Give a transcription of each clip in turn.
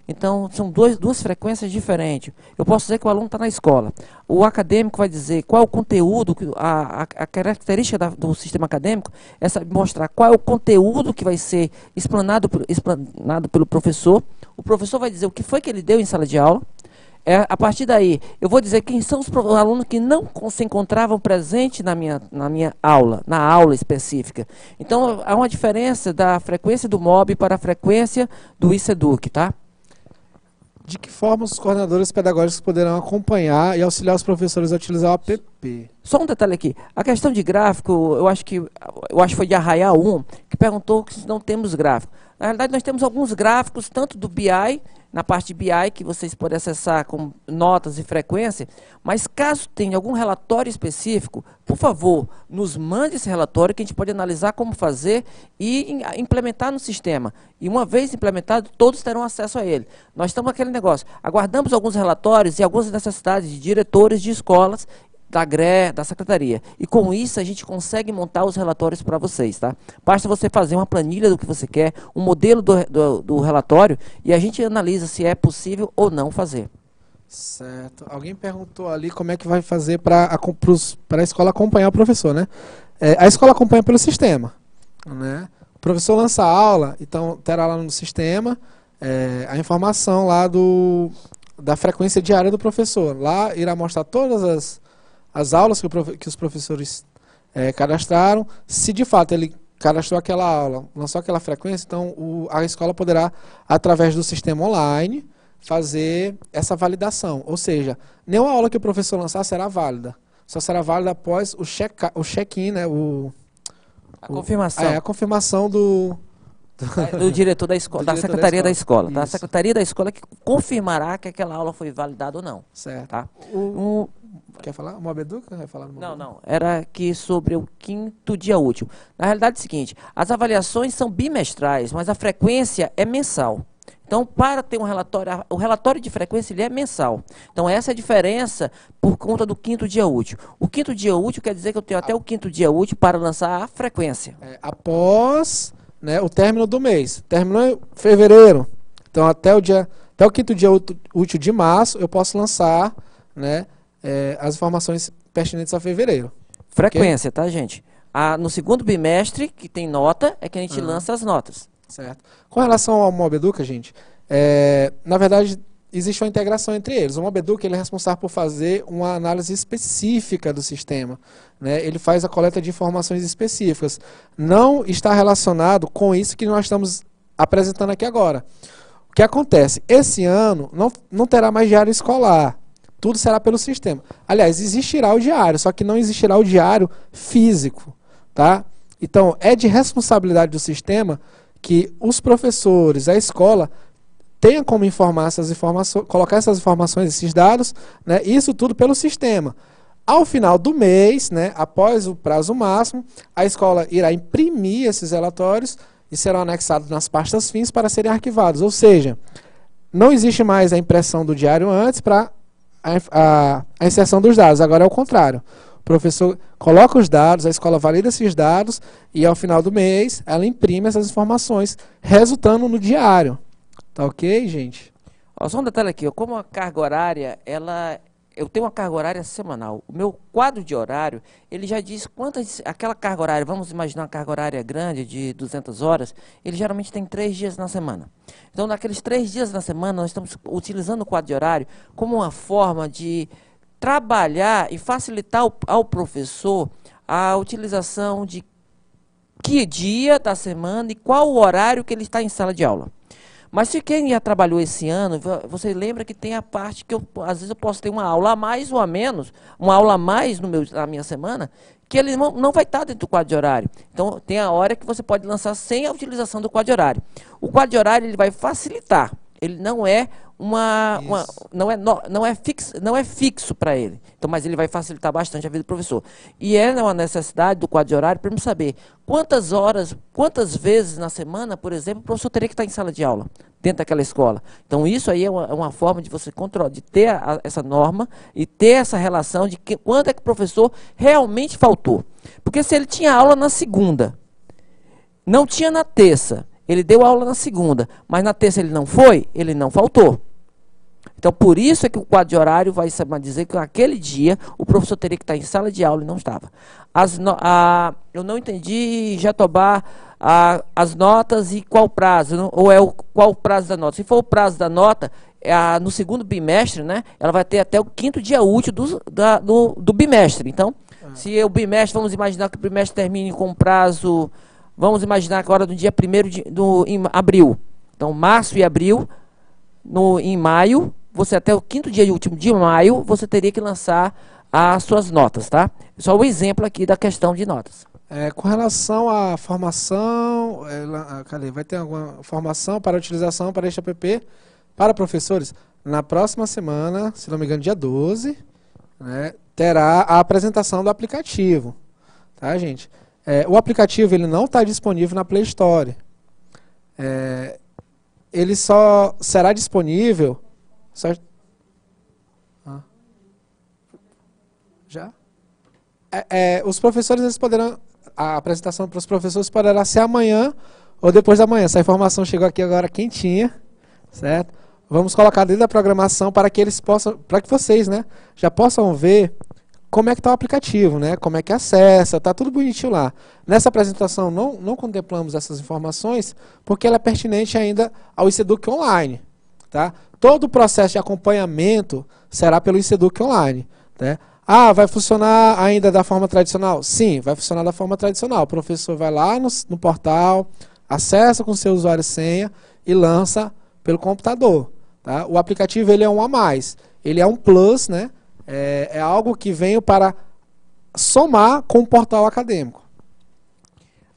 Então, são duas frequências diferentes. Eu posso dizer que o aluno está na escola. O acadêmico vai dizer qual é o conteúdo, a característica do sistema acadêmico é mostrar qual é o conteúdo que vai ser explanado pelo professor. O professor vai dizer o que foi que ele deu em sala de aula. A partir daí, eu vou dizer quem são os alunos que não se encontravam presentes na minha aula, na aula específica. Então, há uma diferença da frequência do MOB para a frequência do ICEDUC, tá? De que forma os coordenadores pedagógicos poderão acompanhar e auxiliar os professores a utilizar o app? Só um detalhe aqui. A questão de gráfico, eu acho que foi de Arraial 1, que perguntou se não temos gráfico. Na realidade, nós temos alguns gráficos, tanto do BI, na parte BI, que vocês podem acessar com notas e frequência, mas caso tenha algum relatório específico, por favor, nos mande esse relatório que a gente pode analisar como fazer e implementar no sistema. E uma vez implementado, todos terão acesso a ele. Nós estamos naquele negócio, aguardamos alguns relatórios e algumas necessidades de diretores de escolas, da GRE, da Secretaria. E com isso a gente consegue montar os relatórios para vocês, tá? Basta você fazer uma planilha do que você quer, um modelo do relatório, e a gente analisa se é possível ou não fazer. Certo. Alguém perguntou ali como é que vai fazer para a escola acompanhar o professor, né? A escola acompanha pelo sistema, né? O professor lança a aula, então terá lá no sistema a informação lá da frequência diária do professor. Lá irá mostrar todas as aulas que os professores cadastraram. Se de fato ele cadastrou aquela aula, lançou aquela frequência, então a escola poderá, através do sistema online, fazer essa validação. Ou seja, nenhuma aula que o professor lançar será válida. Só será válida após o check-in, né? A confirmação. A confirmação do diretor da escola, da secretaria da escola. Tá? A secretaria da escola que confirmará que aquela aula foi validada ou não. Certo. Tá? Quer falar? O Mobeduca? Vai falar no Mobeduca? Não. Era aqui sobre o 5º dia útil. Na realidade é o seguinte, as avaliações são bimestrais, mas a frequência é mensal. Então, para ter um relatório, o relatório de frequência ele é mensal. Então, essa é a diferença por conta do 5º dia útil. O 5º dia útil quer dizer que eu tenho até o 5º dia útil para lançar a frequência. Após, né, o término do mês. Terminou em fevereiro. Então, até o 5º dia útil de março, eu posso lançar, né, as informações pertinentes a fevereiro. Frequência, okay? Tá, gente? No segundo bimestre, que tem nota, é que a gente lança as notas. Certo. Com relação ao Mobeduca, gente, na verdade, existe uma integração entre eles. O Mobeduca ele é responsável por fazer uma análise específica do sistema, né? Ele faz a coleta de informações específicas. Não está relacionado com isso que nós estamos apresentando aqui agora. O que acontece? Esse ano não terá mais diário escolar. Tudo será pelo sistema. Aliás, existirá o diário, só que não existirá o diário físico, tá? Então, é de responsabilidade do sistema que os professores, a escola, tenham como informar essas informações, colocar essas informações, esses dados, né? Isso tudo pelo sistema. Ao final do mês, né, após o prazo máximo, a escola irá imprimir esses relatórios e serão anexados nas pastas fins para serem arquivados. Ou seja, não existe mais a impressão do diário antes para a inserção dos dados. Agora é o contrário. O professor coloca os dados, a escola valida esses dados e ao final do mês ela imprime essas informações, resultando no diário. Tá ok, gente? Só um detalhe aqui, como a carga horária, eu tenho uma carga horária semanal. O meu quadro de horário, ele já diz aquela carga horária, vamos imaginar uma carga horária grande de 200 horas, ele geralmente tem 3 dias na semana. Então, naqueles 3 dias na semana, nós estamos utilizando o quadro de horário como uma forma de trabalhar e facilitar ao professor a utilização de que dia da semana e qual o horário que ele está em sala de aula. Mas se quem já trabalhou esse ano, você lembra que tem a parte que às vezes eu posso ter uma aula a mais ou a menos, uma aula a mais na minha semana, que ele não vai estar dentro do quadro de horário. Então, tem a hora que você pode lançar sem a utilização do quadro de horário. O quadro de horário ele vai facilitar. Ele não é não é fixo para ele. Então, mas ele vai facilitar bastante a vida do professor. E é uma necessidade do quadro de horário para saber quantas horas, quantas vezes na semana, por exemplo, o professor teria que estar em sala de aula, dentro daquela escola. Então, isso aí é uma forma de você controlar, de ter essa norma e ter essa relação de quando é que o professor realmente faltou. Porque se ele tinha aula na segunda, não tinha na terça, ele deu aula na segunda, mas na terça ele não foi, ele não faltou. Então, por isso é que o quadro de horário vai dizer que naquele dia o professor teria que estar em sala de aula e não estava. Eu não entendi, Jatobá, as notas e qual prazo, não? Ou qual o prazo da nota. Se for o prazo da nota, no segundo bimestre, né, ela vai ter até o 5º dia útil do bimestre. Então, se o bimestre, vamos imaginar que o bimestre termine com prazo, vamos imaginar agora do dia 1º em abril. Então, março e abril, em maio, você até o 5º dia último de maio, você teria que lançar as suas notas, tá? Só um exemplo aqui da questão de notas. Com relação à formação, vai ter alguma formação para utilização para este app para professores? Na próxima semana, se não me engano, dia 12, né, terá a apresentação do aplicativo, tá, gente? O aplicativo ele não está disponível na Play Store. Ele só será disponível... Já? Os professores, eles poderão... A apresentação para os professores poderá ser amanhã ou depois da manhã. Essa informação chegou aqui agora quentinha, certo? Vamos colocar dentro da programação para que eles possam, para que vocês, né, já possam ver como é que está o aplicativo, né? Como é que acessa, está tudo bonitinho lá. Nessa apresentação não contemplamos essas informações porque ela é pertinente ainda ao ICEDUC Online, tá? Todo o processo de acompanhamento será pelo ICEDUC Online, né? Vai funcionar ainda da forma tradicional? Sim, vai funcionar da forma tradicional. O professor vai lá no portal, acessa com seu usuário e senha e lança pelo computador, tá? O aplicativo ele é um a mais, ele é um plus, né? É algo que veio para somar com o portal acadêmico.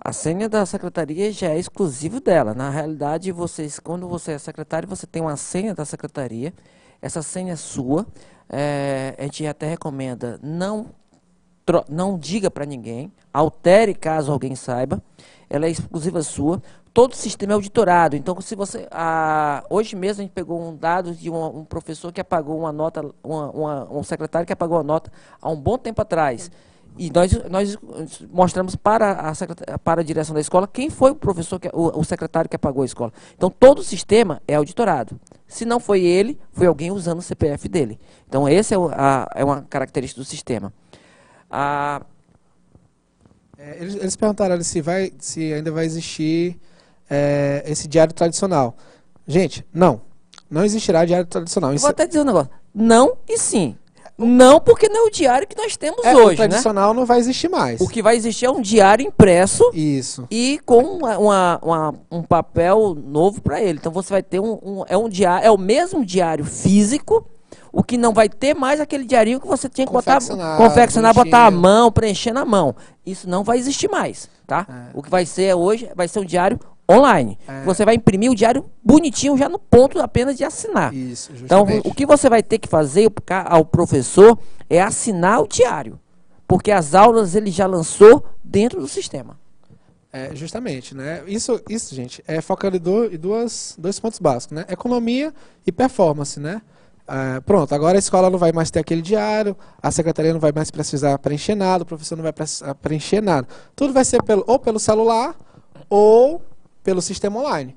A senha da secretaria já é exclusivo dela. Na realidade, quando você é secretário, você tem uma senha da secretaria. Essa senha é sua. A gente até recomenda não diga para ninguém, altere caso alguém saiba. Ela é exclusiva sua. Todo o sistema é auditorado. Então, se você hoje mesmo a gente pegou um dado de um professor que apagou uma nota, um secretário que apagou a nota há um bom tempo atrás. E nós mostramos para a direção da escola quem foi o professor, o secretário que apagou a escola. Então, todo o sistema é auditorado. Se não foi ele, foi alguém usando o CPF dele. Então, essa é uma característica do sistema. Eles perguntaram ali se ainda vai existir esse diário tradicional. Gente, não existirá diário tradicional. Eu vou até dizer um negócio. Não e sim. Não, porque não é o diário que nós temos hoje, o tradicional, né? Não vai existir mais. O que vai existir é um diário impresso. Isso. E com um papel novo para ele. Então você vai ter é o mesmo diário físico, o que não vai ter mais aquele diarinho que você tinha que confeccionar, botar a mão, preencher na mão. Isso não vai existir mais, tá? O que vai ser hoje vai ser um diário online. Você vai imprimir o diário bonitinho já no ponto apenas de assinar. Isso, justamente. Então, o que você vai ter que fazer ao professor é assinar o diário, porque as aulas ele já lançou dentro do sistema. Justamente, né? Isso, gente, é focado em dois pontos básicos, né? Economia e performance, né? Pronto, agora a escola não vai mais ter aquele diário, a secretaria não vai mais precisar preencher nada, o professor não vai precisar preencher nada. Tudo vai ser ou pelo celular ou pelo sistema online.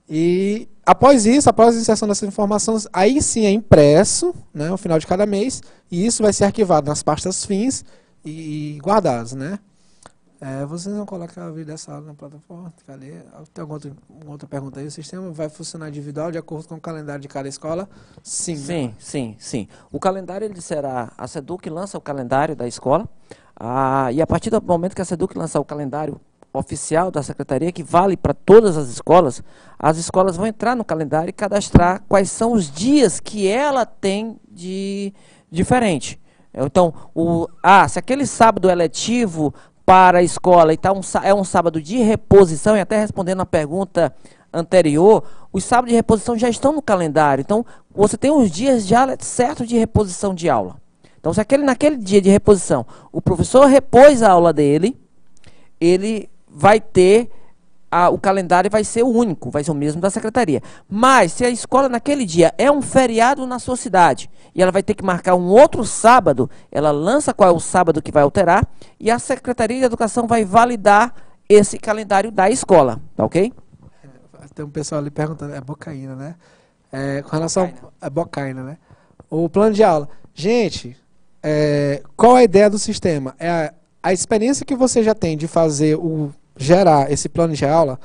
E após a inserção dessas informações, aí sim é impresso, né, no final de cada mês, e isso vai ser arquivado nas pastas fins e guardados, né? Vocês vão colocar o vídeo dessa aula na plataforma? Cadê? Tem alguma outra pergunta aí? O sistema vai funcionar individual de acordo com o calendário de cada escola? Sim. Sim. O calendário ele será a SEDUC lança o calendário da escola, e a partir do momento que a SEDUC lançar o calendário oficial da secretaria, que vale para todas as escolas vão entrar no calendário e cadastrar quais são os dias que ela tem de diferente. Então, se aquele sábado é letivo para a escola e é um sábado de reposição, e até respondendo a pergunta anterior, os sábados de reposição já estão no calendário. Então, você tem os dias já certos de reposição de aula. Então, se naquele dia de reposição o professor repôs a aula dele, ele vai ter, o calendário vai ser o único, vai ser o mesmo da secretaria. Mas, se a escola naquele dia é um feriado na sua cidade, e ela vai ter que marcar um outro sábado, ela lança qual é o sábado que vai alterar, e a Secretaria de Educação vai validar esse calendário da escola, tá ok? Tem um pessoal ali perguntando, é bocaína, né? Com relação Bocaina. a bocaina, né? O plano de aula. Gente, qual a ideia do sistema? A experiência que você já tem de gerar esse plano de aula.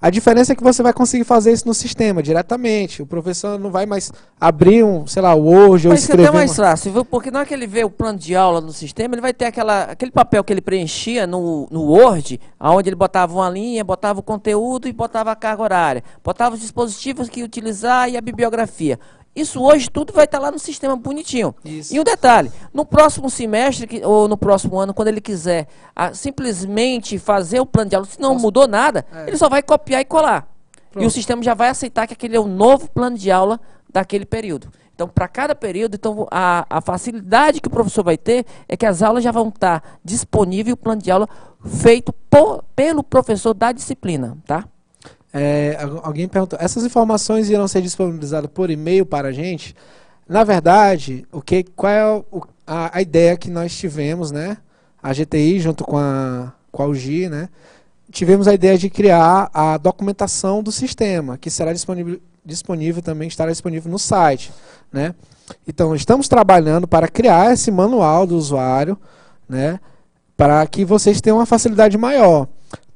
A diferença é que você vai conseguir fazer isso no sistema, diretamente. O professor não vai mais abrir sei lá, o Word ou Vai ser até escrever. mais fácil, viu? Porque na hora que ele vê o plano de aula no sistema, ele vai ter aquele papel que ele preenchia no Word, onde ele botava uma linha, botava o conteúdo e botava a carga horária. Botava os dispositivos que ia utilizar e a bibliografia. Isso hoje tudo vai estar lá no sistema bonitinho. Isso. E um detalhe, no próximo semestre ou no próximo ano, quando ele quiser simplesmente fazer o plano de aula, se não mudou nada, ele só vai copiar e colar. Pronto. E o sistema já vai aceitar que aquele é o novo plano de aula daquele período. Então, para cada período, então, a facilidade que o professor vai ter é que as aulas já vão estar disponíveis, o plano de aula feito pelo professor da disciplina, tá? Alguém perguntou, essas informações irão ser disponibilizadas por e-mail para a gente? Na verdade, qual é a ideia que nós tivemos, né? A GTI junto com a UGI, né? Tivemos a ideia de criar a documentação do sistema, que será disponível também, estará disponível no site, né? Então, estamos trabalhando para criar esse manual do usuário, né? Para que vocês tenham uma facilidade maior.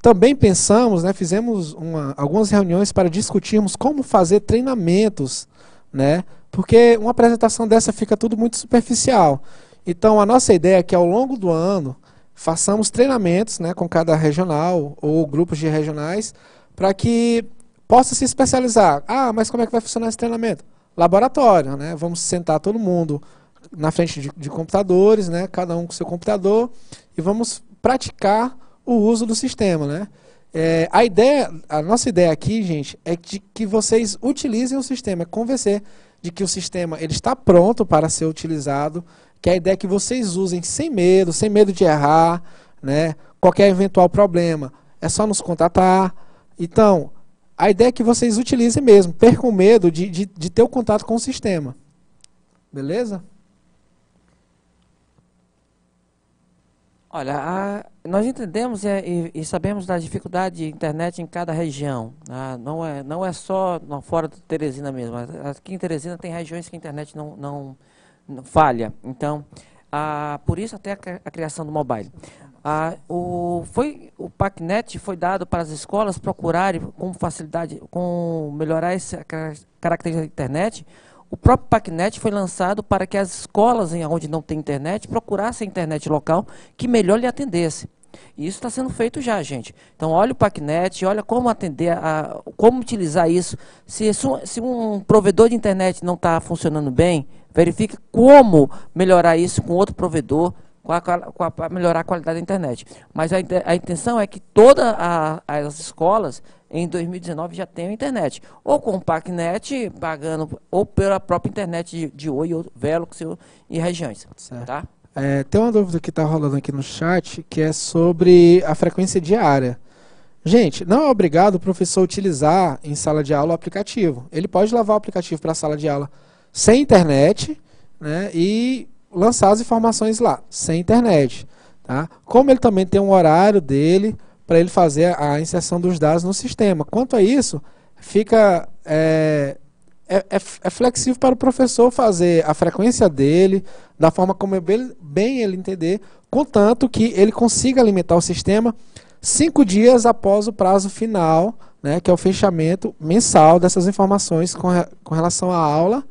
Também pensamos, né, fizemos algumas reuniões para discutirmos como fazer treinamentos, né, porque uma apresentação dessa fica tudo muito superficial. Então, a nossa ideia é que ao longo do ano façamos treinamentos, né, com cada regional ou grupos de regionais, para que possa se especializar. Ah, mas como é que vai funcionar esse treinamento? Laboratório, né? Vamos sentar todo mundo na frente de computadores, né, cada um com seu computador, e vamos praticar o uso do sistema, né? A nossa ideia aqui, gente, é de que vocês utilizem o sistema, é convencer de que o sistema ele está pronto para ser utilizado, que a ideia é que vocês usem sem medo de errar, né? Qualquer eventual problema, é só nos contatar. Então, a ideia é que vocês utilizem mesmo, percam o medo de ter o contato com o sistema. Beleza? Olha, nós entendemos e sabemos da dificuldade de internet em cada região. Não é só fora de Teresina mesmo. Aqui em Teresina tem regiões que a internet não falha. Então, por isso até a criação do mobile. O PACnet foi dado para as escolas procurarem com facilidade, melhorar essa característica da internet. O próprio PACnet foi lançado para que as escolas onde não tem internet procurassem a internet local que melhor lhe atendesse. E isso está sendo feito já, gente. Então, olha o PACnet, olha como atender, como utilizar isso. Se um provedor de internet não está funcionando bem, verifique como melhorar isso com outro provedor, para melhorar a qualidade da internet. Mas a intenção é que todas as escolas em 2019 já tenham internet. Ou com o PACnet, pagando, ou pela própria internet de Oi, Velox e regiões. Certo. Tá? Tem uma dúvida que está rolando aqui no chat, que é sobre a frequência diária. Gente, não é obrigado o professor utilizar em sala de aula o aplicativo. Ele pode levar o aplicativo para a sala de aula sem internet, né, e lançar as informações lá, sem internet. Tá? Como ele também tem um horário dele para ele fazer a inserção dos dados no sistema. Quanto a isso, fica flexível para o professor fazer a frequência dele, da forma como bem ele entender, contanto que ele consiga alimentar o sistema 5 dias após o prazo final, né, que é o fechamento mensal dessas informações com relação à aula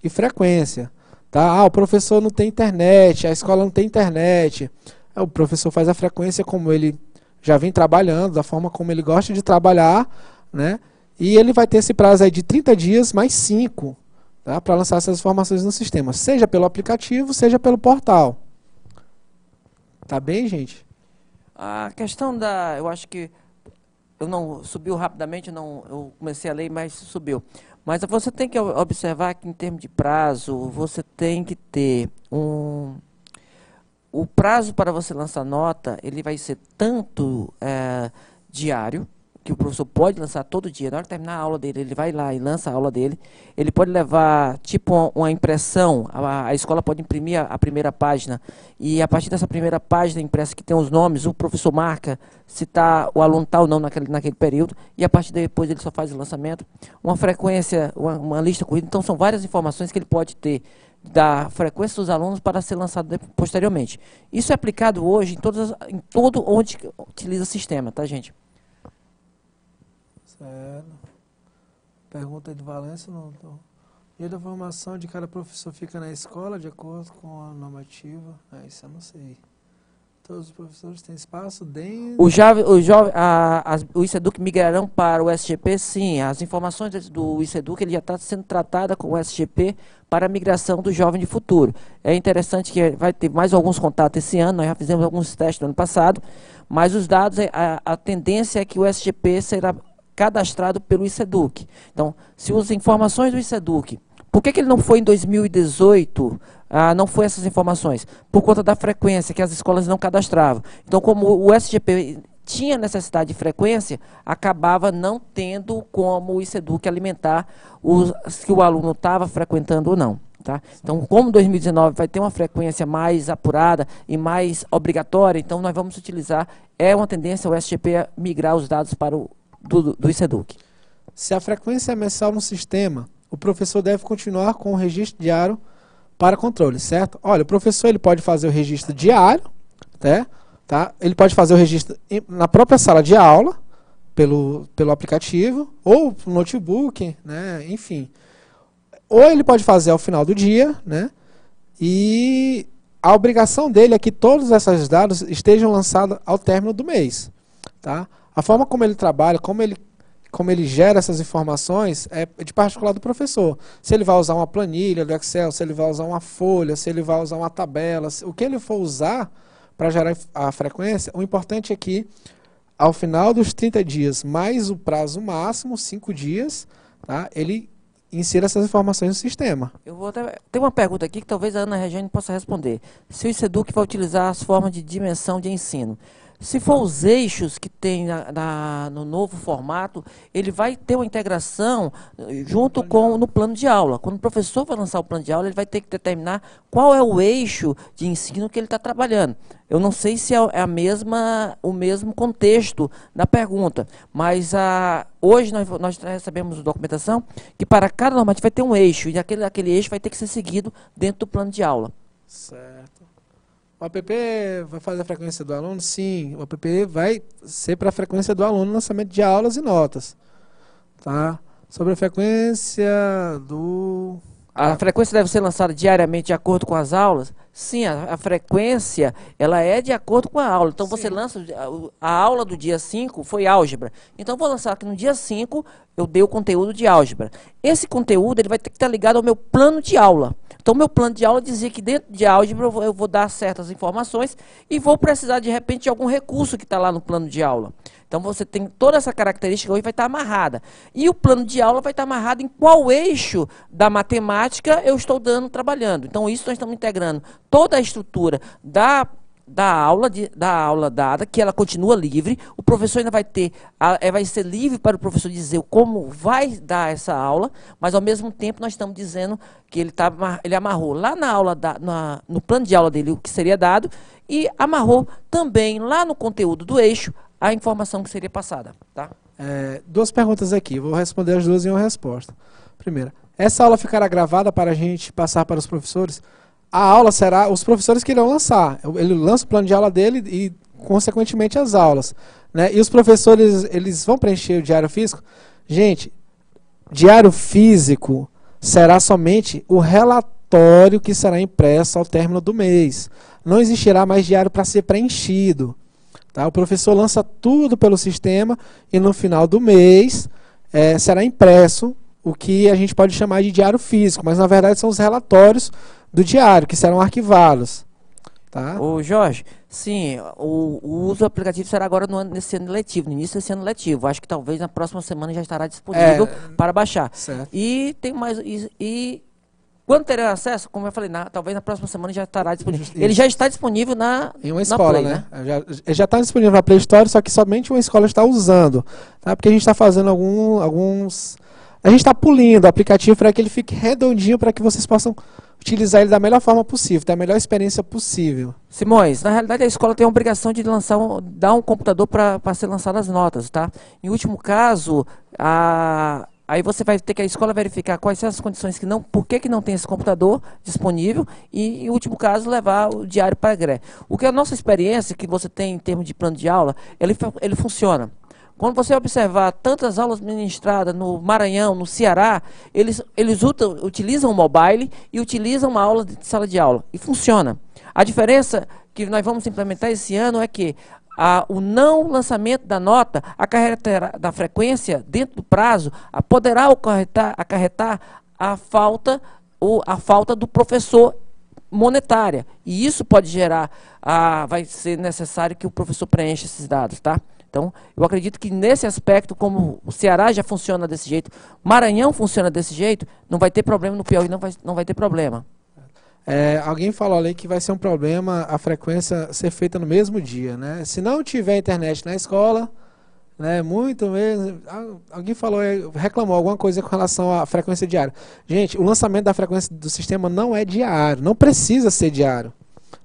e frequência. Tá? O professor não tem internet, a escola não tem internet. O professor faz a frequência como ele já vem trabalhando, da forma como ele gosta de trabalhar, né? E ele vai ter esse prazo aí de 30 dias mais 5, tá? Para lançar essas informações no sistema, seja pelo aplicativo, seja pelo portal. Tá bem, gente? A questão eu acho que subiu rapidamente, eu comecei a ler, mas subiu. Mas você tem que observar que em termos de prazo, você tem que ter o prazo para você lançar nota, ele vai ser tanto diário, que o professor pode lançar todo dia. Na hora que terminar a aula dele, ele vai lá e lança a aula dele. Ele pode levar, tipo, uma impressão. A escola pode imprimir a primeira página. E a partir dessa primeira página impressa que tem os nomes, o professor marca se tá, o aluno está ou não naquele período. E a partir depois ele só faz o lançamento. Uma frequência, uma lista corrida. Então, são várias informações que ele pode ter da frequência dos alunos para ser lançado posteriormente. Isso é aplicado hoje em todo onde utiliza sistema, tá, gente? Certo. Pergunta aí de Valência. Dia da formação de cada professor fica na escola de acordo com a normativa. Isso eu não sei. Todos os professores têm espaço dentro... O ICEDUC migrarão para o SGP, sim. As informações do ICEDUC ele já está sendo tratada com o SGP para a migração do jovem de futuro. É interessante que vai ter mais alguns contatos esse ano, nós já fizemos alguns testes no ano passado, mas os dados, a tendência é que o SGP será cadastrado pelo ICEDUC. Então, se as informações do ICEDUC, por que ele não foi em 2018, não foi essas informações? Por conta da frequência, que as escolas não cadastravam. Então, como o SGP tinha necessidade de frequência, acabava não tendo como o ICEDUC alimentar se o aluno estava frequentando ou não. Tá? Então, como 2019 vai ter uma frequência mais apurada e mais obrigatória, então nós vamos utilizar, é uma tendência o SGP migrar os dados para do ICEDUC. Se a frequência é mensal no sistema, o professor deve continuar com o registro diário para controle, certo? Olha, o professor ele pode fazer o registro diário, tá? Ele pode fazer o registro na própria sala de aula, pelo aplicativo, ou no notebook, né? Enfim. Ou ele pode fazer ao final do dia, né? E a obrigação dele é que todos esses dados estejam lançados ao término do mês, tá? A forma como ele trabalha, como ele gera essas informações é de particular do professor. Se ele vai usar uma planilha do Excel, se ele vai usar uma folha, se ele vai usar uma tabela, o que ele for usar para gerar a frequência, o importante é que ao final dos 30 dias, mais o prazo máximo, 5 dias, tá, ele insira essas informações no sistema. Tem uma pergunta aqui que talvez a Ana Regiane possa responder. Se o ICEDUC vai utilizar as formas de dimensão de ensino, se for os eixos que tem no novo formato, ele vai ter uma integração junto no plano de aula. Quando o professor vai lançar o plano de aula, ele vai ter que determinar qual é o eixo de ensino que ele está trabalhando. Eu não sei se é o mesmo contexto da pergunta, mas hoje nós recebemos documentação que para cada normativa vai ter um eixo, e aquele eixo vai ter que ser seguido dentro do plano de aula. Certo. O app vai fazer a frequência do aluno? Sim, o app vai ser para a frequência do aluno no lançamento de aulas e notas. Tá? Sobre a frequência do... A frequência deve ser lançada diariamente de acordo com as aulas? Sim, a frequência ela é de acordo com a aula. Então, você lança... A aula do dia 5 foi álgebra. Então, vou lançar aqui no dia 5, eu dei o conteúdo de álgebra. Esse conteúdo ele vai ter que estar ligado ao meu plano de aula. Então, meu plano de aula dizia que dentro de álgebra eu vou dar certas informações e vou precisar, de repente, de algum recurso que está lá no plano de aula. Então, você tem toda essa característica hoje vai estar amarrada. E o plano de aula vai estar amarrado em qual eixo da matemática eu estou trabalhando. Então, isso nós estamos integrando toda a estrutura da aula dada, que ela continua livre. O professor ainda vai ser livre para o professor dizer como vai dar essa aula, mas ao mesmo tempo nós estamos dizendo que ele amarrou lá na aula, no plano de aula dele o que seria dado e amarrou também lá no conteúdo do eixo a informação que seria passada. Tá? Duas perguntas aqui, vou responder as duas em uma resposta. Primeira, essa aula ficará gravada para a gente passar para os professores? A aula será os professores que irão lançar. Ele lança o plano de aula dele e, consequentemente, as aulas. Né? E os professores, eles vão preencher o diário físico? Gente, diário físico será somente o relatório que será impresso ao término do mês. Não existirá mais diário para ser preenchido. Tá? O professor lança tudo pelo sistema e, no final do mês, será impresso o que a gente pode chamar de diário físico. Mas, na verdade, são os relatórios do diário, que serão arquivados. Tá? Ô Jorge, sim, o uso do aplicativo será agora nesse ano letivo, no início desse ano letivo. Acho que talvez na próxima semana já estará disponível para baixar. Certo. E tem mais. E Quando terá acesso, como eu falei, talvez na próxima semana já estará disponível. Ele já está disponível em uma escola, Play, né? Já está disponível na Play Store, só que somente uma escola está usando. Tá? Porque a gente está fazendo alguns... A gente está polindo o aplicativo para que ele fique redondinho, para que vocês possam utilizar ele da melhor forma possível, da melhor experiência possível. Simões, na realidade a escola tem a obrigação de dar um computador para ser lançado as notas, tá? Em último caso, aí você vai ter que a escola verificar quais são as condições por que não tem esse computador disponível e, em último caso, levar o diário para a GRE. O que a nossa experiência que você tem em termos de plano de aula, ele funciona. Quando você observar tantas aulas ministradas no Maranhão, no Ceará, eles utilizam o mobile e utilizam uma aula de sala de aula. E funciona. A diferença que nós vamos implementar esse ano é que o não lançamento da nota da frequência dentro do prazo poderá acarretar a falta do professor monetária. E isso pode gerar, vai ser necessário que o professor preencha esses dados, tá? Então, eu acredito que nesse aspecto, como o Ceará já funciona desse jeito, Maranhão funciona desse jeito, não vai ter problema, no Piauí não vai ter problema. Alguém falou ali que vai ser um problema a frequência ser feita no mesmo dia, né? Se não tiver internet na escola, né, muito mesmo. Alguém reclamou alguma coisa com relação à frequência diária. Gente, o lançamento da frequência do sistema não é diário, não precisa ser diário,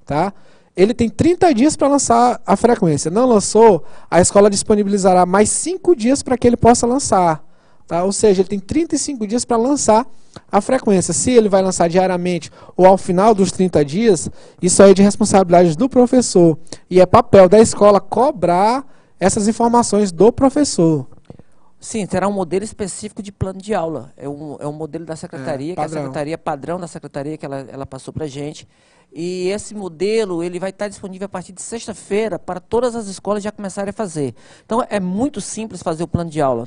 tá? Ele tem 30 dias para lançar a frequência. Não lançou, a escola disponibilizará mais 5 dias para que ele possa lançar. Tá? Ou seja, ele tem 35 dias para lançar a frequência. Se ele vai lançar diariamente ou ao final dos 30 dias, isso aí é de responsabilidade do professor. E é papel da escola cobrar essas informações do professor. Sim, terá um modelo específico de plano de aula. É um modelo da secretaria, que é a secretaria padrão da secretaria, que ela passou para a gente. E esse modelo ele vai estar disponível a partir de sexta-feira para todas as escolas já começarem a fazer. Então é muito simples fazer o plano de aula.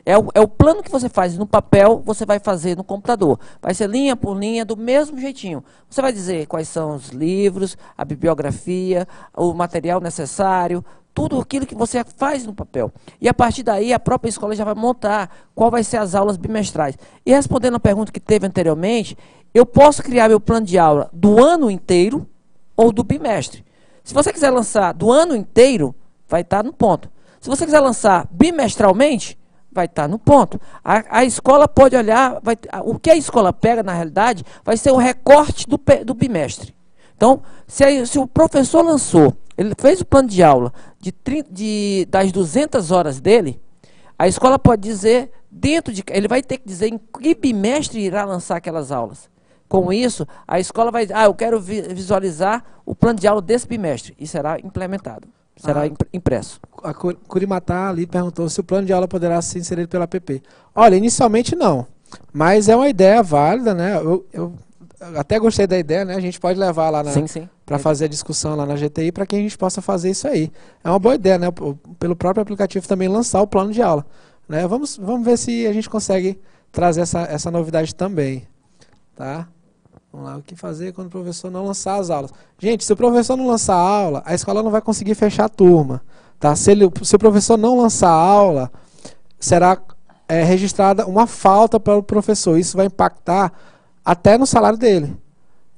É o plano que você faz no papel, você vai fazer no computador. Vai ser linha por linha, do mesmo jeitinho. Você vai dizer quais são os livros, a bibliografia, o material necessário, tudo aquilo que você faz no papel. E a partir daí, a própria escola já vai montar qual vai ser as aulas bimestrais. E respondendo a pergunta que teve anteriormente, eu posso criar meu plano de aula do ano inteiro ou do bimestre. Se você quiser lançar do ano inteiro, vai estar no ponto. Se você quiser lançar bimestralmente, vai estar no ponto. A escola pode olhar, o que a escola pega, na realidade, vai ser o recorte do bimestre. Então, se o professor lançou, ele fez o plano de aula das 200 horas dele, a escola pode dizer, ele vai ter que dizer em que bimestre irá lançar aquelas aulas. Com isso, a escola vai dizer, eu quero visualizar o plano de aula desse bimestre, e será implementado, será impresso. A Curimatá ali perguntou se o plano de aula poderá ser inserido pela APP. Olha, inicialmente não, mas é uma ideia válida, né? Eu até gostei da ideia, né? A gente pode levar lá para fazer a discussão lá na GTI para que a gente possa fazer isso aí. É uma boa ideia, né? Pelo próprio aplicativo também lançar o plano de aula, né? Vamos ver se a gente consegue trazer essa novidade também, tá? Vamos lá, o que fazer quando o professor não lançar as aulas? Gente, se o professor não lançar a aula, a escola não vai conseguir fechar a turma, tá? Se o professor não lançar a aula, será registrada uma falta para o professor. Isso vai impactar até no salário dele,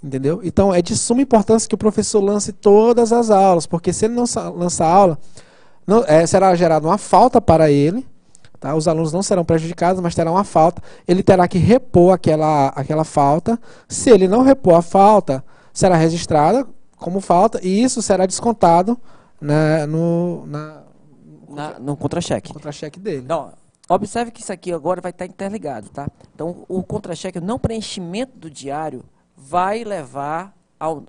entendeu? Então, é de suma importância que o professor lance todas as aulas, porque se ele não lançar a aula, será gerada uma falta para ele, tá? Os alunos não serão prejudicados, mas terá uma falta. Ele terá que repor aquela falta. Se ele não repor a falta, será registrada como falta, e isso será descontado, né, no contra-cheque. Contra-cheque dele. Não. Observe que isso aqui agora vai estar interligado, tá? Então, o contra-cheque, o não preenchimento do diário, vai levar ao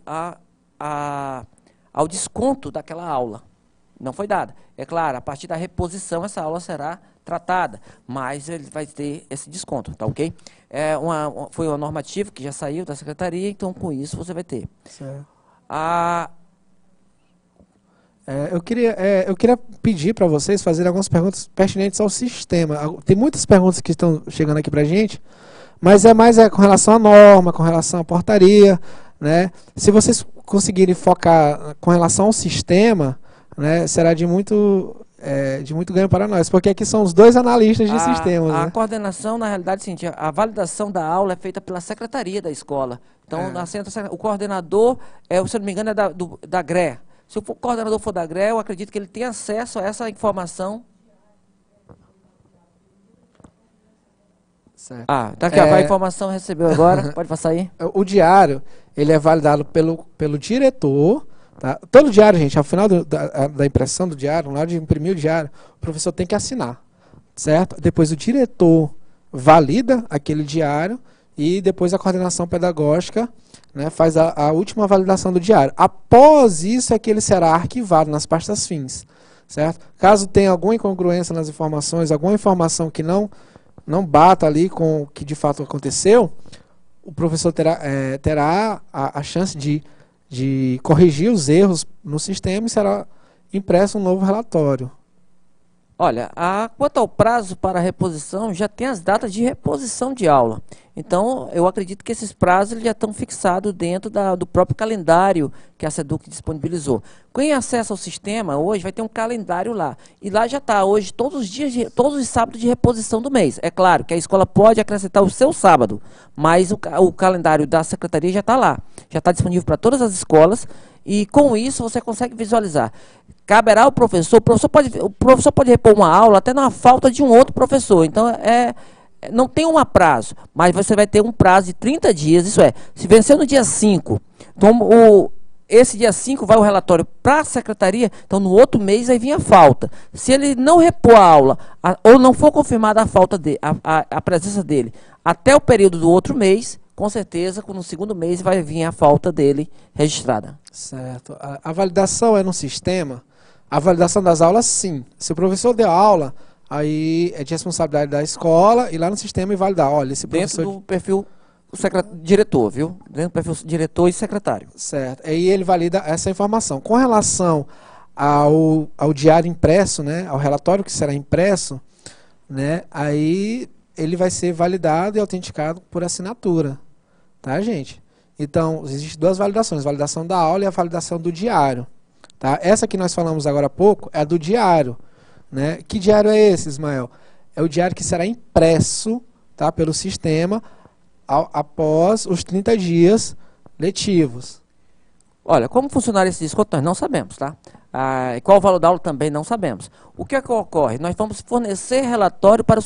desconto daquela aula. Não foi dada. É claro, a partir da reposição, essa aula será tratada, mas ele vai ter esse desconto, tá ok? Foi uma normativa que já saiu da secretaria, então com isso você vai ter. Certo. Eu queria pedir para vocês fazerem algumas perguntas pertinentes ao sistema. Tem muitas perguntas que estão chegando aqui para a gente, mas mais com relação à norma, com relação à portaria, né? Se vocês conseguirem focar com relação ao sistema, né, será de muito de muito ganho para nós, porque aqui são os dois analistas de sistemas. A né? coordenação, na realidade, é o seguinte, a validação da aula é feita pela secretaria da escola. Então, o coordenador, se eu não me engano, é da GRE. Se o coordenador for da GRE, eu acredito que ele tem acesso a essa informação. Certo. Tá aqui, a informação recebeu agora, pode passar aí. O diário, ele é validado pelo diretor. Tá? Todo diário, gente, ao final da impressão do diário, na hora de imprimir o diário, o professor tem que assinar, certo? Depois o diretor valida aquele diário e depois a coordenação pedagógica, né, faz a última validação do diário. Após isso é que ele será arquivado nas pastas fins, certo? Caso tenha alguma incongruência nas informações, alguma informação que não bata ali com o que de fato aconteceu, o professor terá a chance de corrigir os erros no sistema e será impresso um novo relatório. Olha, quanto ao prazo para reposição, já tem as datas de reposição de aula. Então, eu acredito que esses prazos eles já estão fixados dentro do próprio calendário que a SEDUC disponibilizou. Quem acessa o sistema hoje vai ter um calendário lá. E lá já está hoje todos os sábados de reposição do mês. É claro que a escola pode acrescentar o seu sábado, mas o calendário da secretaria já está lá. Já está disponível para todas as escolas e com isso você consegue visualizar. Caberá ao professor, o professor pode repor uma aula até na falta de um outro professor. Então, não tem um prazo, mas você vai ter um prazo de 30 dias, isso é, se vencer no dia 5, então esse dia 5 vai o relatório para a secretaria, então no outro mês vai vir a falta. Se ele não repor a aula, ou não for confirmada a falta a presença dele até o período do outro mês, com certeza, no segundo mês vai vir a falta dele registrada. Certo. A validação é no sistema. A validação das aulas, sim. Se o professor deu aula, aí é de responsabilidade da escola ir lá no sistema e validar. Olha, esse professor... Dentro do perfil diretor, viu? Dentro do perfil diretor e secretário. Certo. Aí ele valida essa informação. Com relação ao diário impresso, né, ao relatório que será impresso, né, aí ele vai ser validado e autenticado por assinatura. Tá, gente? Então, existem duas validações. A validação da aula e a validação do diário. Tá? Essa que nós falamos agora há pouco é a do diário. Né? Que diário é esse, Ismael? É o diário que será impresso, tá, pelo sistema após os 30 dias letivos. Olha, como funcionar esse desconto nós não sabemos, tá? Qual o valor da aula também não sabemos. O que é que ocorre? Nós vamos fornecer relatório para o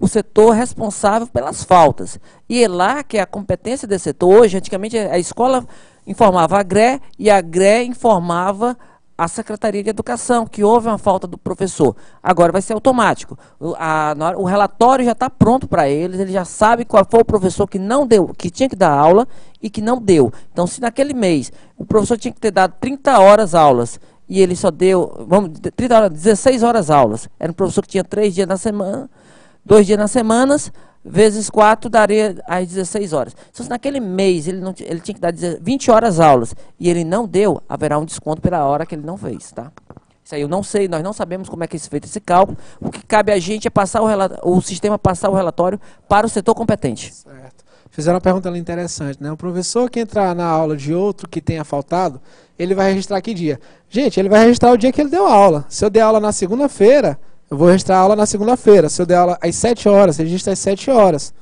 setor responsável pelas faltas. E é lá que é a competência desse setor. Hoje, antigamente, a escola informava a GRE e a GRE informava a Secretaria de Educação, que houve uma falta do professor. Agora vai ser automático. O relatório já está pronto para eles, ele já sabe qual foi o professor que não deu, que tinha que dar aula e que não deu. Então, se naquele mês o professor tinha que ter dado 30 horas aulas e ele só deu, 16 horas aulas, era um professor que tinha 3 dias na semana, 2 dias nas semanas, vezes 4 daria as 16 horas. Se naquele mês ele tinha que dar 20 horas aulas e ele não deu, haverá um desconto pela hora que ele não fez, tá? Isso aí eu não sei, nós não sabemos como é que é feito esse cálculo. O que cabe a gente é passar o sistema passar o relatório para o setor competente. Certo. Fizeram uma pergunta ali interessante, né? O professor que entrar na aula de outro que tenha faltado, ele vai registrar que dia? Gente, ele vai registrar o dia que ele deu aula. Se eu der aula na segunda-feira, eu vou registrar a aula na segunda-feira. Se eu der aula às 7 horas, registra às 7 horas.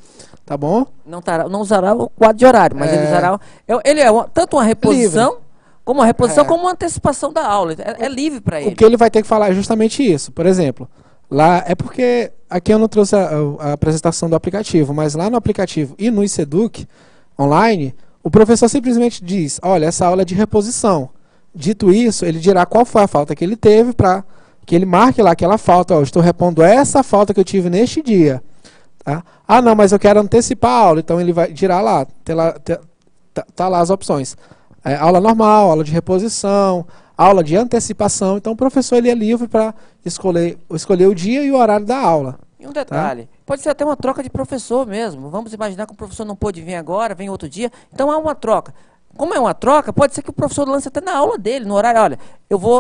Tá bom? Não usará o quadro de horário, mas ele usará... Ele é tanto uma reposição, livre. Como uma reposição, como uma antecipação da aula. É livre para ele. O que ele vai ter que falar é justamente isso. Por exemplo, lá é porque... Aqui eu não trouxe a apresentação do aplicativo, mas lá no aplicativo e no ICEDUC, online, o professor simplesmente diz, olha, essa aula é de reposição. Dito isso, ele dirá qual foi a falta que ele teve para... que ele marque lá aquela falta, ó, estou repondo essa falta que eu tive neste dia. Tá? Ah, não, mas eu quero antecipar a aula, então ele vai girar lá, tá lá as opções. Aula normal, aula de reposição, aula de antecipação, então o professor ele é livre para escolher o dia e o horário da aula. E um detalhe, pode ser até uma troca de professor mesmo, vamos imaginar que o professor não pôde vir agora, vem outro dia, então há uma troca. Como é uma troca, pode ser que o professor lance até na aula dele, no horário, olha,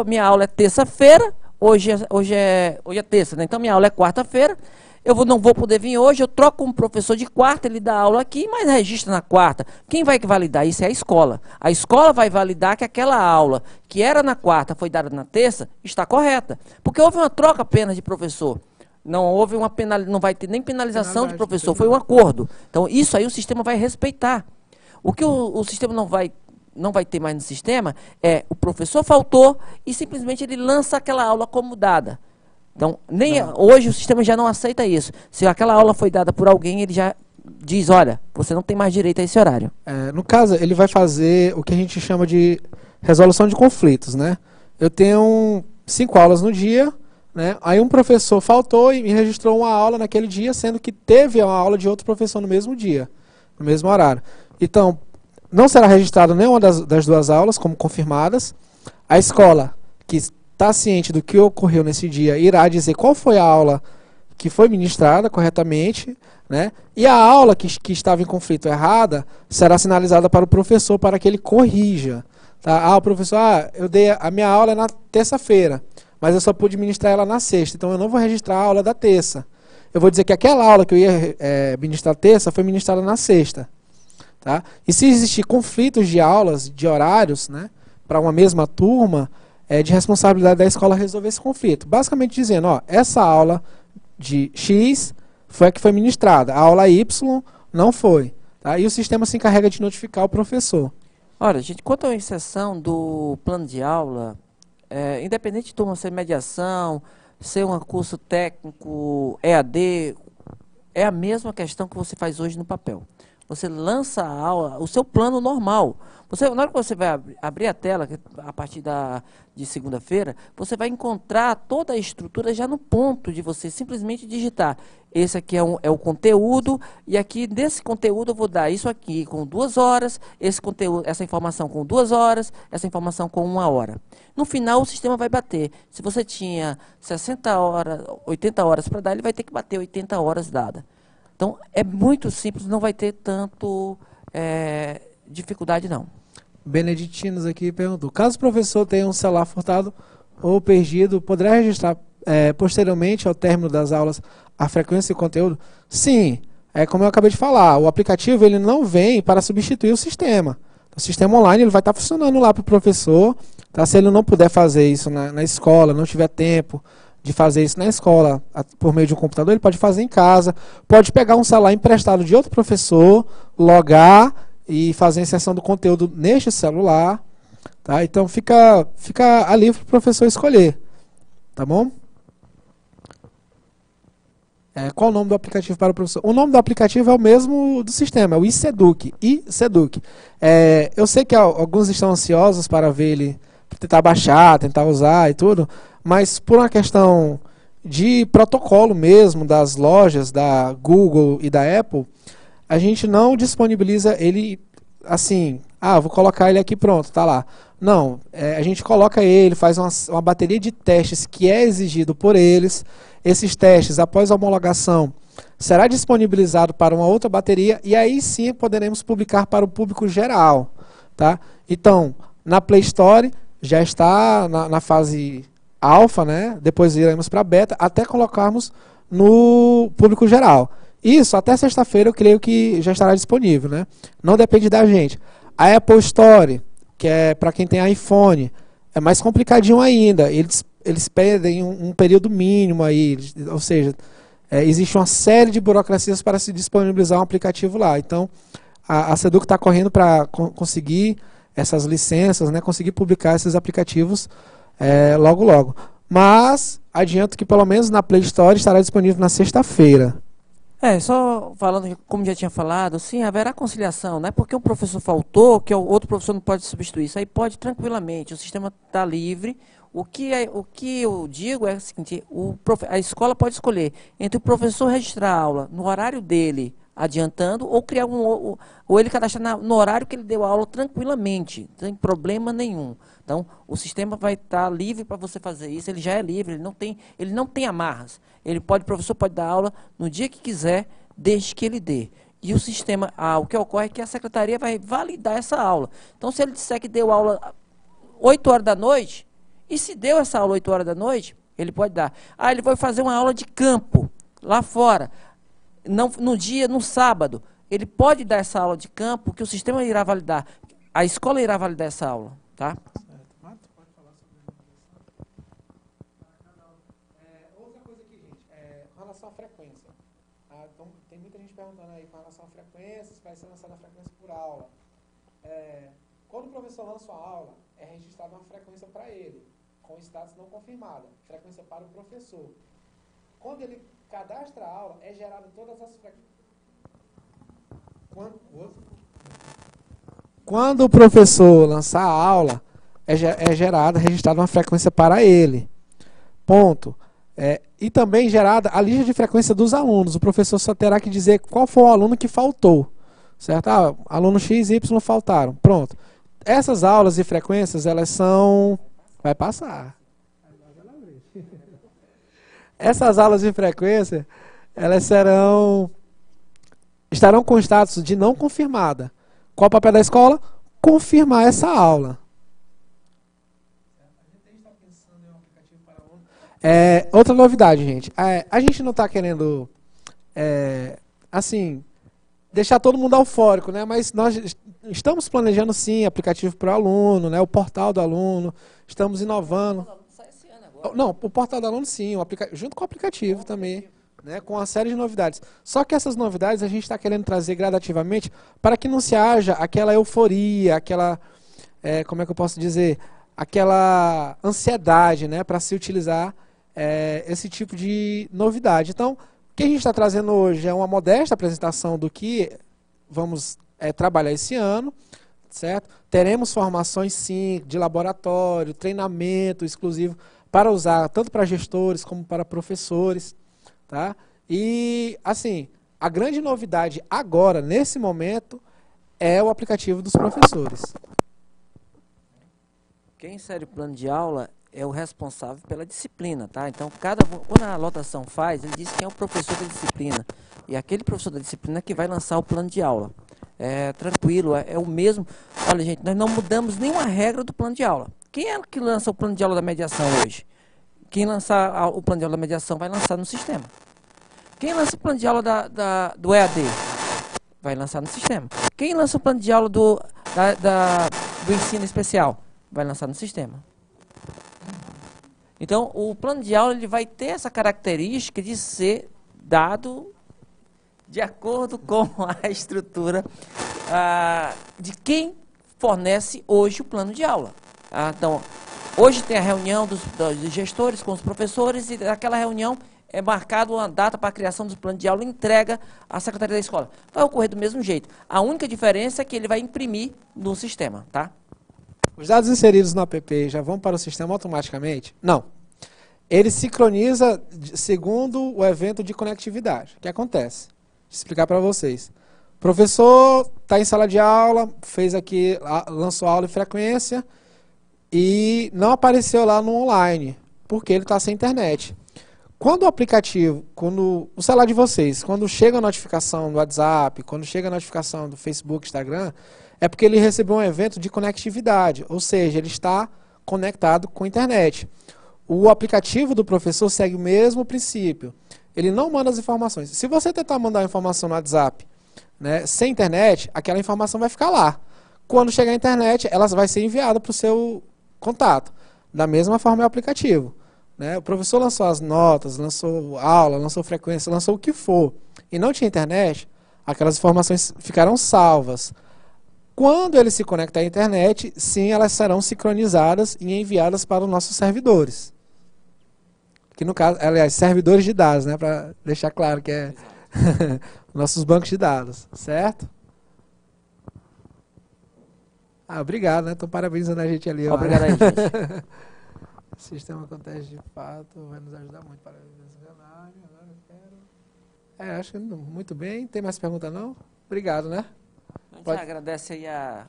minha aula é terça-feira, hoje é terça, né? Então minha aula é quarta-feira, não vou poder vir hoje, eu troco com um professor de quarta, ele dá aula aqui, mas registra na quarta. Quem vai validar isso é a escola. A escola vai validar que aquela aula que era na quarta, foi dada na terça, está correta. Porque houve uma troca apenas de professor. Não houve uma não vai ter nem penalização de professor, foi um acordo. Então, isso aí o sistema vai respeitar. O que o sistema não vai ter mais no sistema é o professor faltou e simplesmente ele lança aquela aula como dada. Então, hoje o sistema já não aceita isso. Se aquela aula foi dada por alguém, ele já diz, olha, você não tem mais direito a esse horário. No caso, ele vai fazer o que a gente chama de resolução de conflitos, né? Eu tenho 5 aulas no dia, né? Aí um professor faltou e me registrou uma aula naquele dia, sendo que teve uma aula de outro professor no mesmo dia, no mesmo horário. Então, não será registrada nenhuma das 2 aulas como confirmadas. A escola, que está ciente do que ocorreu nesse dia, irá dizer qual foi a aula que foi ministrada corretamente, né? E a aula que estava em conflito errada será sinalizada para o professor para que ele corrija. Tá? O professor, a minha aula é na terça-feira, mas eu só pude ministrar ela na sexta, então eu não vou registrar a aula da terça. Eu vou dizer que aquela aula que eu ia ministrar terça foi ministrada na sexta. Tá? E se existir conflitos de aulas, de horários, né, para uma mesma turma, é de responsabilidade da escola resolver esse conflito. Basicamente dizendo, essa aula de X foi a que foi ministrada, a aula Y não foi. Tá? E o sistema se encarrega de notificar o professor. Olha, gente, quanto à exceção do plano de aula, independente de turma ser mediação, ser um curso técnico, EAD, é a mesma questão que você faz hoje no papel. Você lança a aula, o seu plano normal. Na hora que você vai abrir a tela, a partir de segunda-feira, você vai encontrar toda a estrutura já no ponto de você simplesmente digitar. Esse aqui é o conteúdo, e aqui desse conteúdo eu vou dar isso aqui com 2 horas, essa informação com 2 horas, essa informação com 1 hora. No final o sistema vai bater. Se você tinha 60 horas, 80 horas para dar, ele vai ter que bater 80 horas dadas. Então, é muito simples, não vai ter tanto dificuldade, não. Beneditinos aqui perguntou, caso o professor tenha um celular furtado ou perdido, poderá registrar posteriormente ao término das aulas a frequência e o conteúdo? Sim, como eu acabei de falar, o aplicativo ele não vem para substituir o sistema. O sistema online ele vai estar funcionando lá para o professor, tá? Se ele não puder fazer isso na escola, não tiver tempo de fazer isso na escola por meio de um computador, ele pode fazer em casa, pode pegar um celular emprestado de outro professor, logar e fazer a inserção do conteúdo neste celular, tá? Então fica a livre para o professor escolher, tá bom? Qual o nome do aplicativo para o professor? O nome do aplicativo é o mesmo do sistema, é o iSeduc. Eu sei que alguns estão ansiosos para ver ele, tentar baixar, tentar usar e tudo, mas por uma questão de protocolo mesmo das lojas da Google e da Apple, a gente não disponibiliza ele assim, vou colocar ele aqui pronto, tá lá. Não, a gente coloca ele, faz uma bateria de testes que é exigido por eles. Esses testes, após a homologação, será disponibilizado para uma outra bateria e aí sim poderemos publicar para o público geral. Tá? Então, na Play Store já está na fase alfa, né? Depois iremos para beta, até colocarmos no público geral. Isso, até sexta-feira eu creio que já estará disponível, né? Não depende da gente. A Apple Store, que é para quem tem iPhone, é mais complicadinho ainda. Eles pedem um período mínimo aí, ou seja, existe uma série de burocracias para se disponibilizar um aplicativo lá. Então, a Seduc está correndo para conseguir essas licenças, né? Conseguir publicar esses aplicativos logo logo. Mas adianto que pelo menos na Play Store estará disponível na sexta-feira. Só falando, como já tinha falado, sim, haverá conciliação, não é porque um professor faltou que o outro professor não pode substituir, isso aí pode tranquilamente, o sistema está livre. O que eu digo é o seguinte, a escola pode escolher entre o professor registrar a aula no horário dele, adiantando, ou criar ou ele cadastrar no horário que ele deu a aula tranquilamente, sem problema nenhum. Então, o sistema vai estar livre para você fazer isso, ele já é livre, ele não tem amarras. O professor pode dar aula no dia que quiser, desde que ele dê. E o sistema, o que ocorre é que a secretaria vai validar essa aula. Então, se ele disser que deu aula 8 horas da noite, e se deu essa aula 8 horas da noite, ele pode dar. Ele vai fazer uma aula de campo. lá fora, não, no sábado, ele pode dar essa aula de campo, que o sistema irá validar, a escola irá validar essa aula, tá? Outra coisa aqui, gente, com relação à frequência. Então, tem muita gente perguntando aí com relação à frequência, se vai ser lançada a frequência por aula. Quando o professor lança uma aula, é registrada uma frequência para ele, com status não confirmada, frequência para o professor. Quando ele cadastra a aula, é gerada todas as frequências. Quando o professor lançar a aula, é gerada, registrada uma frequência para ele. Ponto. E também gerada a lista de frequência dos alunos. O professor só terá que dizer qual foi o aluno que faltou. Certo? Aluno X e Y faltaram. Pronto. Essas aulas e frequências, elas são... Vai passar. Essas aulas de frequência, elas estarão com status de não confirmada. Qual o papel da escola? Confirmar essa aula. Outra novidade, gente. A gente não está querendo, assim, deixar todo mundo eufórico, né? Mas nós estamos planejando, sim, aplicativo para o aluno, né? O portal do aluno. Estamos inovando. Não, o portal do aluno, sim, junto com o aplicativo também, né? Com uma série de novidades. Só que essas novidades a gente está querendo trazer gradativamente para que não se haja aquela euforia, aquela, como é que eu posso dizer, aquela ansiedade, né? Para se utilizar esse tipo de novidade. Então, o que a gente está trazendo hoje é uma modesta apresentação do que vamos trabalhar esse ano, certo? Teremos formações, sim, de laboratório, treinamento exclusivo para usar tanto para gestores como para professores, tá? E, assim, a grande novidade agora, nesse momento, é o aplicativo dos professores. Quem insere o plano de aula é o responsável pela disciplina, tá? Então, quando a lotação faz, ele diz quem é o professor da disciplina. E aquele professor da disciplina que vai lançar o plano de aula. Tranquilo, é o mesmo. Olha, gente, nós não mudamos nenhuma regra do plano de aula. Quem é que lança o plano de aula da mediação hoje? Quem lançar o plano de aula da mediação vai lançar no sistema. Quem lança o plano de aula do EAD? Vai lançar no sistema. Quem lança o plano de aula do ensino especial? Vai lançar no sistema. Então, o plano de aula ele vai ter essa característica de ser dado de acordo com a estrutura de quem fornece hoje o plano de aula. Então, hoje tem a reunião dos gestores com os professores e naquela reunião é marcada uma data para a criação do plano de aula e entrega à secretaria da escola. Vai ocorrer do mesmo jeito. A única diferença é que ele vai imprimir no sistema, tá? Os dados inseridos no app já vão para o sistema automaticamente? Não. Ele sincroniza segundo o evento de conectividade. O que acontece? Vou explicar para vocês. O professor está em sala de aula, fez aqui, lançou aula e frequência e não apareceu lá no online, porque ele está sem internet. Quando o aplicativo, quando o celular de vocês, quando chega a notificação do WhatsApp, quando chega a notificação do Facebook, Instagram, é porque ele recebeu um evento de conectividade, ou seja, ele está conectado com a internet. O aplicativo do professor segue o mesmo princípio. Ele não manda as informações. Se você tentar mandar uma informação no WhatsApp, né, sem internet, aquela informação vai ficar lá. Quando chegar a internet, ela vai ser enviada para o seu contato. Da mesma forma é o aplicativo. Né? O professor lançou as notas, lançou aula, lançou frequência, lançou o que for, e não tinha internet, aquelas informações ficarão salvas. Quando ele se conecta à internet, sim, elas serão sincronizadas e enviadas para os nossos servidores. Que no caso, aliás, servidores de dados, né, para deixar claro que é nossos bancos de dados, certo? Obrigado, né? Estão parabenizando a gente ali. Obrigado aí, gente. O sistema acontece de fato, vai nos ajudar muito para desenganar. Agora eu quero... acho que muito bem. Tem mais pergunta não? Obrigado, né? A gente agradece aí a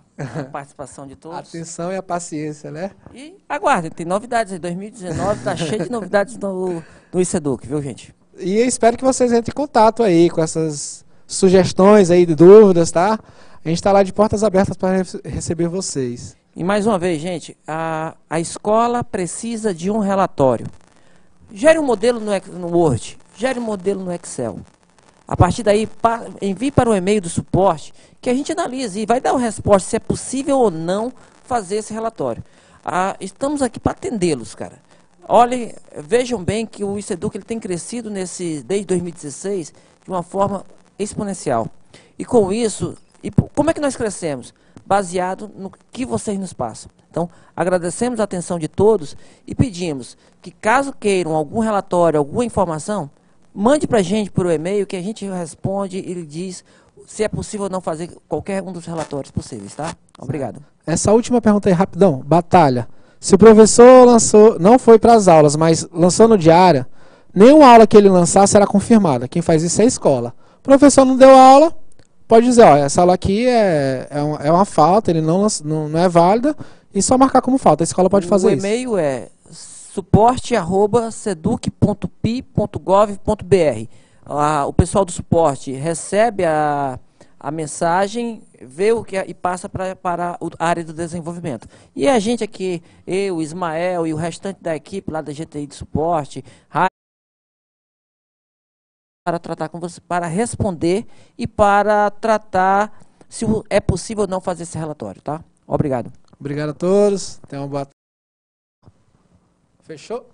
participação de todos. A atenção e a paciência, né? E aguardem, tem novidades aí. 2019 está cheio de novidades no ICEDUC, viu, gente? E eu espero que vocês entrem em contato aí com essas sugestões aí de dúvidas, tá? A gente está lá de portas abertas para receber vocês. E mais uma vez, gente, a escola precisa de um relatório. Gere um modelo no Word, gere um modelo no Excel. A partir daí, envie para o e-mail do suporte, que a gente analise e vai dar uma resposta se é possível ou não fazer esse relatório. Estamos aqui para atendê-los, cara. Olhem, vejam bem que o ICEDUC ele tem crescido desde 2016 de uma forma exponencial. E com isso, como é que nós crescemos? Baseado no que vocês nos passam. Então, agradecemos a atenção de todos e pedimos que, caso queiram algum relatório, alguma informação, mande para a gente por e-mail que a gente responde e diz se é possível ou não fazer qualquer um dos relatórios possíveis, tá? Obrigado. Essa última pergunta aí, rapidão. Batalha. Se o professor não foi para as aulas, mas lançou no diário, nenhuma aula que ele lançar será confirmada. Quem faz isso é a escola. O professor não deu aula, pode dizer, ó, essa aula aqui é uma falta, ele não é válida, e só marcar como falta. A escola pode fazer isso. O e-mail é suporte@seduc.pi.gov.br. O pessoal do suporte recebe a mensagem, vê o que e passa para a área do desenvolvimento. E a gente aqui, eu, Ismael e o restante da equipe lá da GTI de suporte, para tratar com você, para responder e para tratar se é possível ou não fazer esse relatório, tá? Obrigado. Obrigado a todos. Tenham uma boa. Fechou?